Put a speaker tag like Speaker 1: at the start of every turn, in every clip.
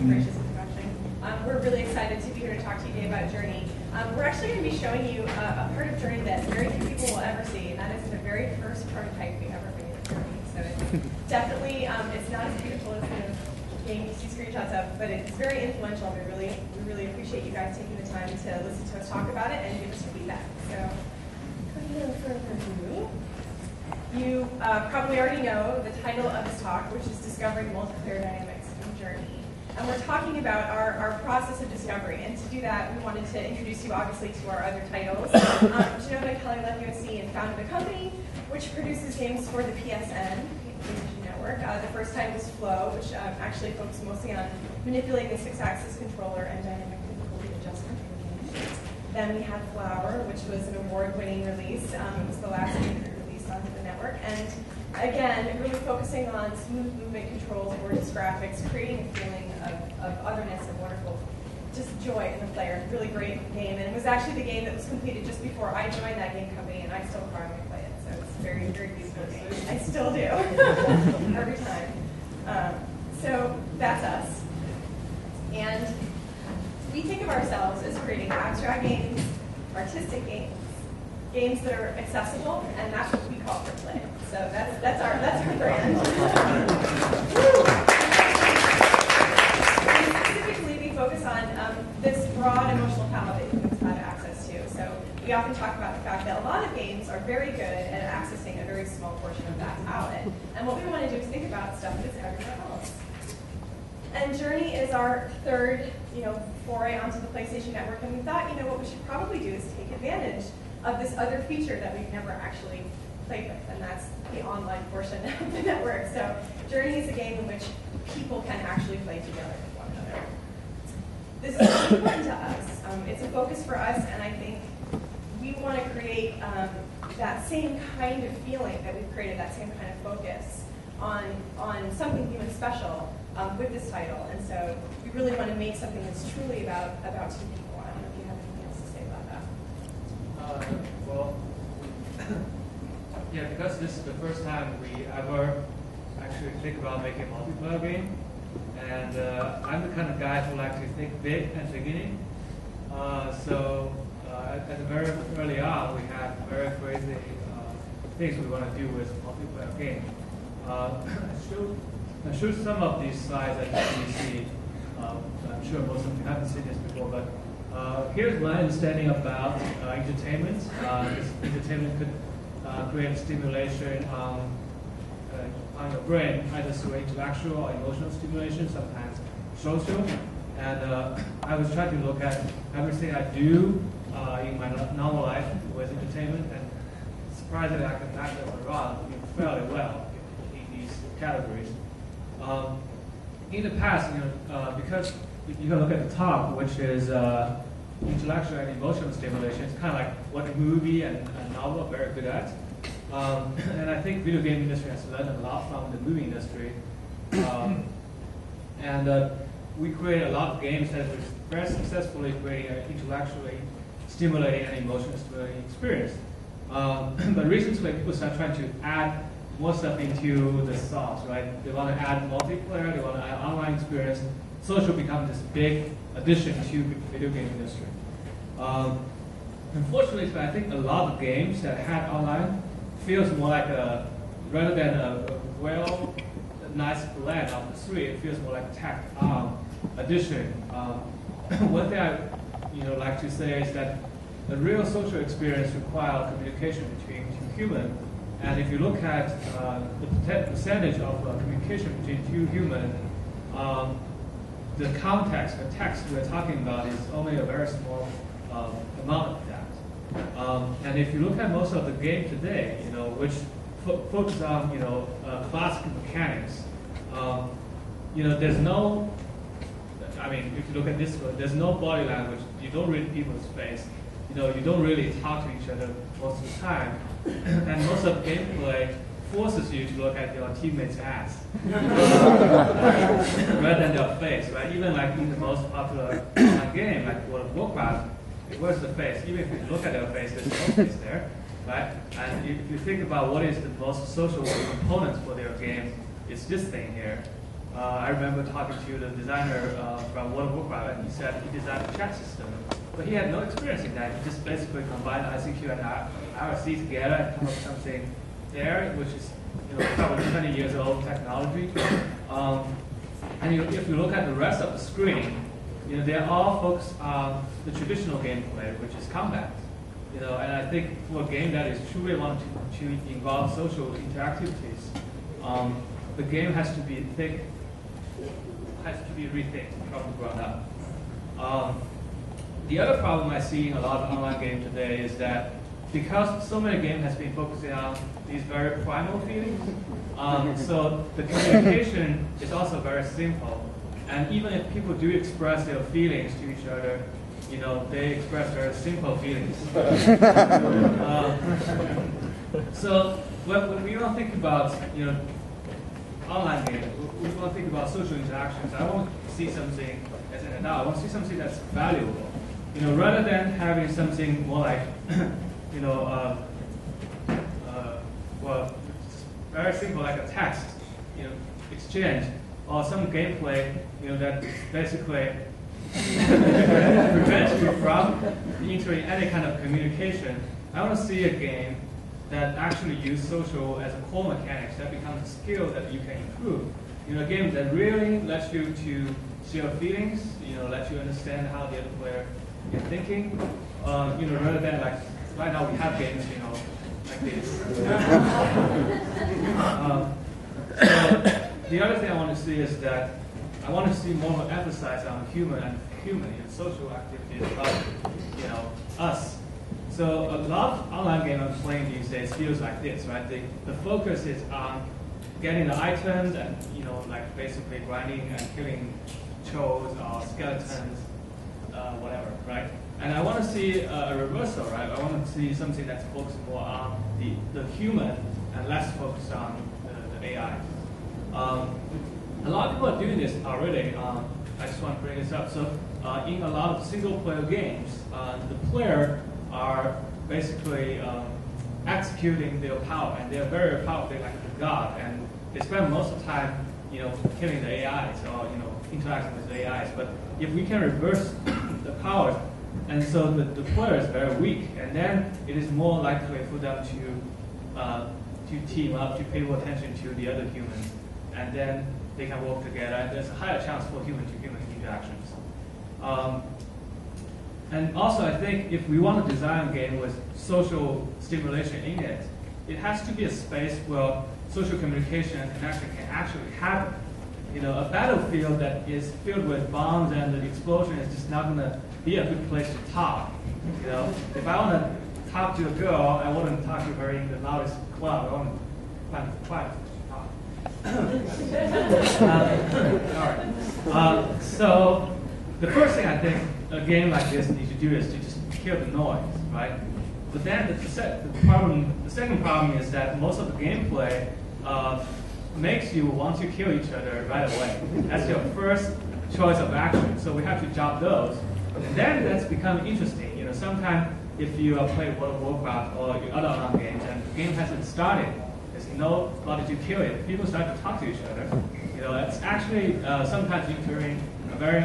Speaker 1: gracious introduction. We're really excited to be here to talk to you today about Journey. We're actually going to be showing you a part of Journey that very few people will ever see, and that is the very first prototype we ever made of Journey. So it's definitely, it's not as beautiful as the game you see screenshots of, but it's very influential. We really appreciate you guys taking the time to listen to us talk about it and give us your feedback. So, no further ado. You probably already know the title of this talk, which is Discovering Multiplayer Dynamics in Journey. And we're talking about our process of discovery. And to do that, we wanted to introduce you, obviously, to our other titles. Jenova and Kelly left USC and founded a company which produces games for the PSN, PlayStation Network. The first time was Flow, which actually focused mostly on manipulating the 6-axis controller and dynamic difficulty adjustment for the game. Then we had Flower, which was an award-winning release. It was the last game released onto the network. And again, really focusing on smooth movement controls, gorgeous graphics, creating a feeling of otherness and wonderful, just joy in the player. Really great game. And it was actually the game that was completed just before I joined that game company, and I still cry when I play it. So it's a very, very beautiful game. I still do. Every time. So that's us. And we think of ourselves as creating abstract games, artistic games, games that are accessible, and that's what we call for play. So that's our brand. And specifically, we focus on this broad emotional palette that humans have access to. So we often talk about the fact that a lot of games are very good at accessing a very small portion of that palette. And what we want to do is think about stuff that's everywhere else. And Journey is our third, foray onto the PlayStation Network, and we thought, what we should probably do is take advantage of this other feature that we've never actually played with, and that's the online portion of the network. So Journey is a game in which people can actually play together with one another. This is important to us. It's a focus for us, and I think we want to create that same kind of feeling that we've created, that same kind of focus on something new and special with this title. And so we really want to make something that's truly about two people. I don't know if you have anything else to say about that.
Speaker 2: Well, yeah, because this is the first time we ever actually think about making a multiplayer game, and I'm the kind of guy who likes to think big at the beginning. So at the very early on, we had very crazy things we want to do with a multiplayer game. I showed some of these slides that you see. I'm sure most of you haven't seen this before, but here's my understanding about entertainment. This entertainment could create stimulation on your brain, either through intellectual or emotional stimulation, sometimes social. And I was trying to look at everything I do in my normal life with entertainment, and surprisingly, I can back them around fairly well in these categories. In the past, because you can look at the top, which is intellectual and emotional stimulation. It's kind of like what a movie and a novel are very good at. And I think video game industry has learned a lot from the movie industry. And we create a lot of games that are very successfully creating an intellectually stimulating and emotionally stimulating experience. But recently, people start trying to add more stuff into the sauce, right? They want to add multiplayer, they want to add online experience. Social becomes this big addition to the video game industry. Unfortunately, I think a lot of games that had online feels more like rather than a nice blend of the three, it feels more like a tacked on addition. One thing I like to say is that the real social experience requires communication between two humans. And if you look at the percentage of communication between two humans, the context, the text we're talking about is only a very small amount of that. And if you look at most of the game today, which focus on classic mechanics, there's no. I mean, if you look at this one, there's no body language. You don't read people's face. You don't really talk to each other most of the time. And most of the gameplay forces you to look at your teammates' ass rather than their face, right? Even like in the most popular game, like World of Warcraft, where's the face? Even if you look at their face, there's no face there, right? And if you think about what is the most social components for their game, it's this thing here. I remember talking to the designer from World of Warcraft, and he said he designed a chat system, but he had no experience in that. He just basically combined ICQ and IRC together and come up with something there, which is probably 20 years old technology. And if you look at the rest of the screen, they're all focused on the traditional gameplay, which is combat. And I think for a game that is truly want to involve social interactivities, the game has to be rethinked from the ground up. The other problem I see in a lot of online games today is that because so many games has been focusing on these very primal feelings, so the communication is also very simple. And even if people do express their feelings to each other, they express very simple feelings. So when we don't think about online games, we want to think about social interactions. I want to see something as an adult. I want to see something that's valuable. Rather than having something more like well, very simple like a text exchange or some gameplay that basically prevents you from entering any kind of communication. I want to see a game that actually uses social as a core mechanics that becomes a skill that you can improve. A game that really lets you to share feelings, lets you understand how the other player is thinking, rather than like right now we have games, like this. So the other thing I want to see is that I want to see more emphasis on human and social activities about us. So a lot of online games I'm playing these days feels like this, right? The focus is on getting the items and like basically grinding and killing trolls or skeletons, whatever, right? And I want to see a reversal, right? I want to see something that's focused more on the human and less focused on the AI. A lot of people are doing this already. I just want to bring this up. So in a lot of single-player games, the player are basically executing their power, and they're very powerful, like a god, and they spend most of the time, killing the AIs or interacting with the AIs. But if we can reverse the powers, and so the player is very weak, and then it is more likely for them to team up, to pay more attention to the other humans, and then they can work together, and there's a higher chance for human-to-human interactions. And also, I think if we want to design a game with social stimulation in it, it has to be a space where social communication and connection can actually happen. A battlefield that is filled with bombs and the explosion is just not going to be a good place to talk. If I want to talk to a girl, I wouldn't talk to her in the loudest club. I want to find a quiet place to talk. All right. So the first thing I think a game like this needs to do is to just kill the noise, right? But then the second problem is that most of the gameplay makes you want to kill each other right away. That's your first choice of action. So we have to drop those. And then that's become interesting. Sometimes if you play World of Warcraft or other online games and the game hasn't started, there's nobody to kill it. People start to talk to each other. It's actually sometimes entering a very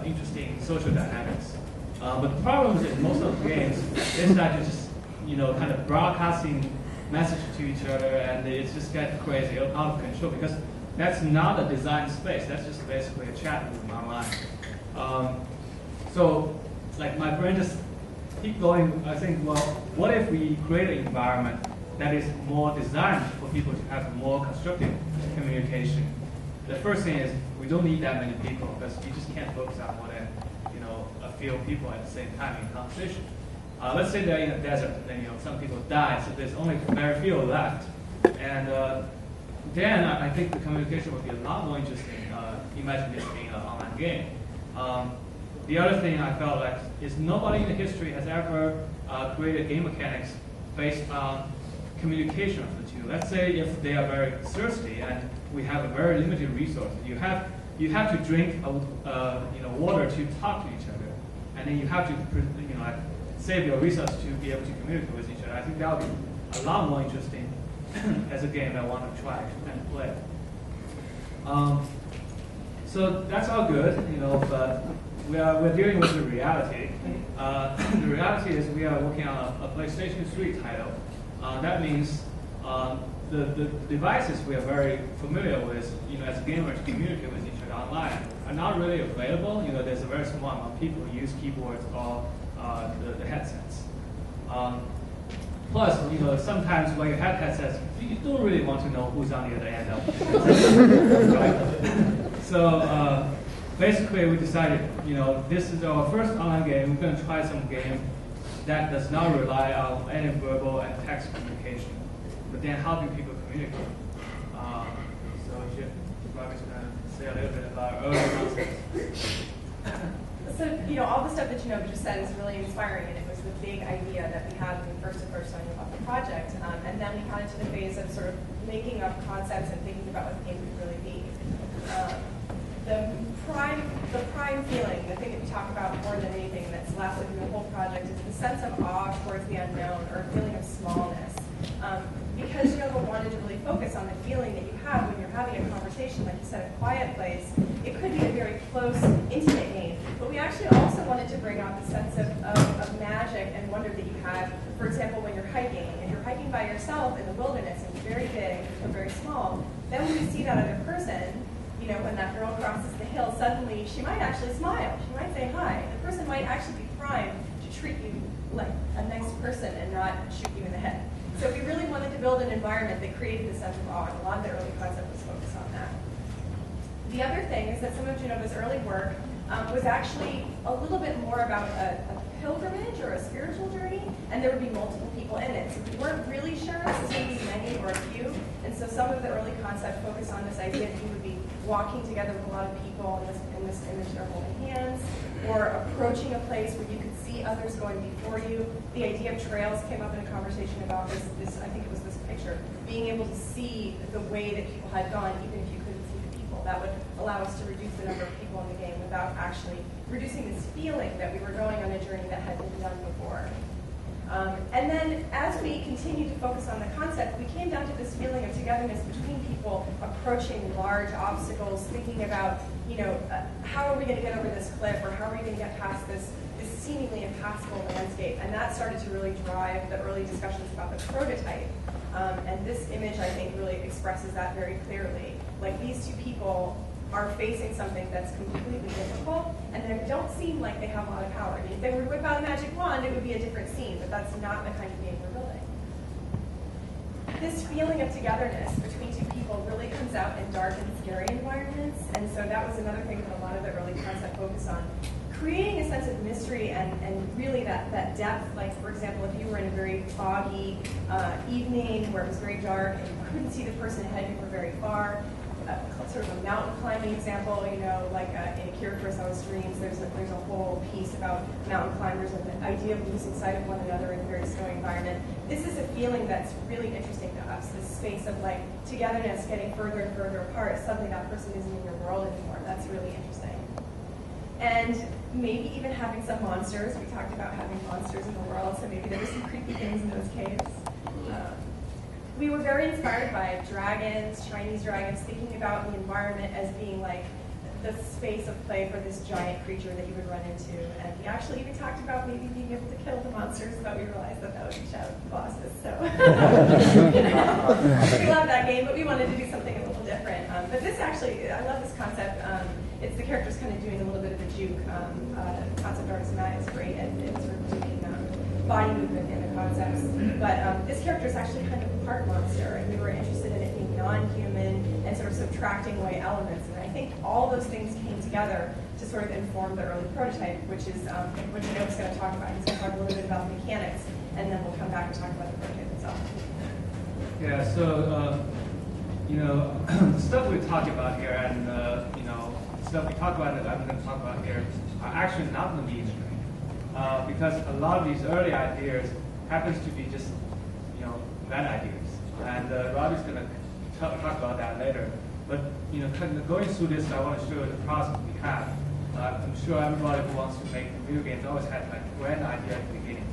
Speaker 2: interesting social dynamics. But the problem is that most of the games, they start to just, kind of broadcasting messages to each other, and it's just getting crazy, out of control, because that's not a design space. That's just basically a chat room online. So, like, my brain just keep going. I think, well, what if we create an environment that is more designed for people to have more constructive communication? The first thing is we don't need that many people, because you just can't focus on more than a few people at the same time in conversation. Let's say they're in a desert, and then some people die, so there's only very few left, and then I think the communication would be a lot more interesting. Imagine this being an online game. The other thing I felt like is nobody in the history has ever created game mechanics based on communication of the two. Let's say if they are very thirsty and we have a very limited resource, you have to drink water to talk to each other, and then you have to save your resources to be able to communicate with each other. I think that would be a lot more interesting as a game I want to try and play. So that's all good, but we're dealing with the reality. The reality is we are working on a PlayStation 3 title. That means the devices we are very familiar with, as gamers communicate with each other online, are not really available. There's a very small amount of people who use keyboards or the headsets. Plus, sometimes when you have headsets, you don't really want to know who's on the other end of it. So basically, we decided, this is our first online game. We're going to try some game that does not rely on any verbal and text communication, but then how do people communicate? So Robbie's going to say a little bit about early concepts.
Speaker 1: So, all the stuff that Jenova just said is really inspiring, and it was the big idea that we had when we first approached talking about the project. And then we got into the phase of sort of making up concepts and thinking about what the game could really be. The prime feeling, the thing that we talk about more than anything that's lasted through the whole project, is the sense of awe towards the unknown, or a feeling of smallness. Because Jenova wanted to really focus on the feeling that you have when you're having a conversation, like you said, a quiet place. It could be a very close, intimate game, but we actually also wanted to bring out the sense of magic and wonder that you have, for example, when you're hiking. If you're hiking by yourself in the wilderness, and it's very big or very small, then when you see that other person, when that girl crosses the hill, suddenly she might actually smile. She might say hi. The person might actually be primed to treat you like a nice person and not shoot you in the head. So we really wanted to build an environment that created a sense of awe, and a lot of the early concept was focused on that. The other thing is that some of Jenova's early work was actually a little bit more about a pilgrimage or a spiritual journey, and there would be multiple people in it. So we weren't really sure if it was going to be many or a few, and so some of the early concept focused on this idea that you would be walking together with a lot of people in this image they're holding hands, or approaching a place where you could see others going before you. The idea of trails came up in a conversation about this I think it was this picture, being able to see the way that people had gone, even if you couldn't see the people. That would allow us to reduce the number of people in the game without actually reducing this feeling that we were going on a journey that had been done before. And then as we continued to focus on the concept, we came down to this feeling of togetherness between people approaching large obstacles, thinking about, how are we going to get over this cliff, or how are we going to get past this seemingly impassable landscape? And that started to really drive the early discussions about the prototype. And this image, I think, really expresses that very clearly. Like, these two people are facing something that's completely difficult, and they don't seem like they have a lot of power. I mean, if they were to whip out a magic wand, it would be a different scene, but that's not the kind of game we're building. This feeling of togetherness between two people really comes out in dark and scary environments, and so that was another thing that a lot of the early concept focused on. Creating a sense of mystery and really that depth, like, for example, if you were in a very foggy evening where it was very dark and you couldn't see the person ahead, you were very far. Sort of a mountain climbing example, like in Akira Kurosawa's Dreams, there's a whole piece about mountain climbers and the idea of losing sight of one another in a very snowy environment. This is a feeling that's really interesting to us, this space of like togetherness getting further and further apart, suddenly that person isn't in your world anymore. That's really interesting. And maybe even having some monsters. We talked about having monsters in the world, so maybe there were some creepy things in those caves. We were very inspired by dragons, Chinese dragons, thinking about the environment as being like the space of play for this giant creature that you would run into. And we actually even talked about maybe being able to kill the monsters, but we realized that would be shadow bosses. So we love that game, but we wanted to do something a little different. But this actually, I love this concept. It's the characters kind of doing a little bit of a juke. Concept artist Matt is great at sort of doing body movement in the concepts. But this character is actually kind of a part monster, and we were interested in it being non-human and sort of subtracting away elements. And I think all those things came together to sort of inform the early prototype, which is what Jenova's going to talk about. He's going to talk a little bit about the mechanics, and then we'll come back and talk about the prototype itself.
Speaker 2: Yeah, so, the stuff we talk about here and, stuff we talk about that I'm going to talk about here are actually not going to be interesting. Because a lot of these early ideas happens to be just, bad ideas. And Robbie's going to talk about that later. But, kind of going through this, I want to show you the process we have. I'm sure everybody who wants to make video games always has like a grand idea at the beginning.